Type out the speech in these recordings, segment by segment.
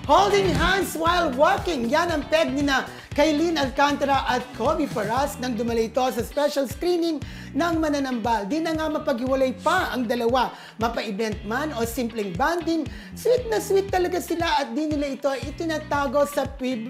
Holding hands while walking. Yan ang peg ni na Kailin Alcantara at Kobe Paras nang dumalo ito sa special screening ng Mananambal. Di na nga mapaghiwalay pa ang dalawa. Mapa-event man o simpleng banding, sweet na sweet talaga sila at di nila ito itinatago sa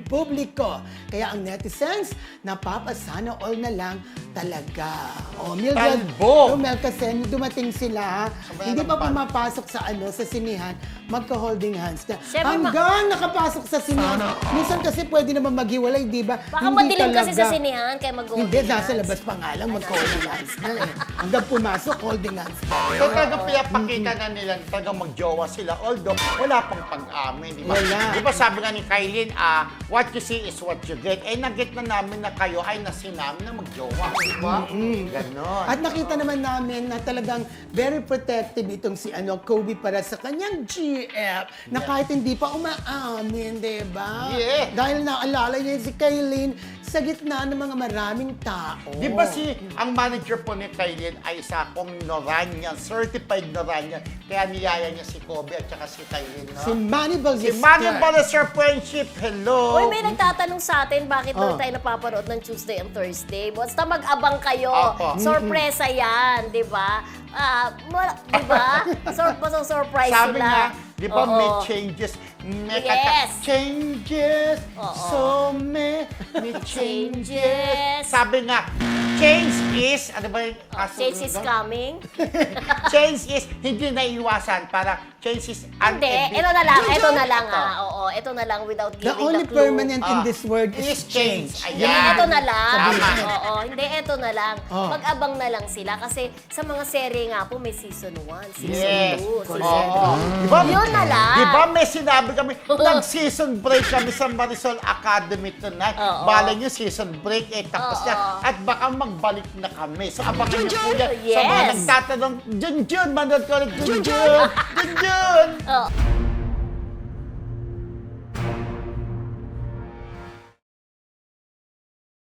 publiko. Kaya ang netizens, napapasana all na lang talaga. O, Mildred, Talbo! Mel, kasi dumating sila, hindi pa pumapasok sa sa sinihan, magka-holding hands na. Siyempre, Hanggang nakapasok sa sinihan. Minsan kasi pwede naman maghiwalay, di ba? Baka Hindi madilim kasi sa talaga. sinihan, kaya mag-holding Hindi, nasa hands. labas pa nga lang, magka-holding hands na eh. Hanggang pumasok, holding hands pa. So talagang pinapakita na nila na talagang magjowa sila. Although, wala pang pag-amin, di ba? Wala. Di ba sabi nga ni Kailin, what you see is what you get. Eh, nag-get na namin na kayo ay nasinamin na magjowa. Di ba? Ganon. At nakita naman namin na talagang very protective itong si Kobe para sa kanyang GF na kahit hindi pa umaamin, di ba? Yeah. Dahil naalala niya si Kailin sa gitna ng mga maraming tao. Di ba ang manager po ni Kailin ay isa akong Noranian, certified Noranian. Kaya niyaya niya si Kobe at saka si Kailin, no? Si Manny Ballester. Si Manny Ballester Friendship, hello! Uy, may nagtatanong sa atin bakit Oh. daw tayo napapanood ng Tuesday and Thursday. Basta mag-abang kayo. Opo. Sorpresa yan, di ba? Di ba? Surprise Sabi sila. nga, di ba may Oo. changes? May Yes. changes, Oo. so many changes. Changes. Sabi nga, change is, ano ba yung Change is coming. Change is hindi naiiwasan. Para change is Hindi, ito na lang Oo, ito na lang without The giving only the clue. permanent in this world is change. Hindi, Ayan. ito na lang. Tama. Oo, hindi, ito na lang. Oh. Mag-abang na lang sila kasi sa mga serye nga po may season 1, season Yes. 2, season Oo. 3. Diba, Yun na lang. Di ba may sinabi kami, nag-season break kami sa Marisol Academy tonight. Oo. Balay nyo, season break, tapos Oo. na. At baka magbalik na kami. So, abangan nyo po yan. Sa mga Yes. nagtatanong, Junjun, manood ko ulit, Junjun! Junjun! Oh.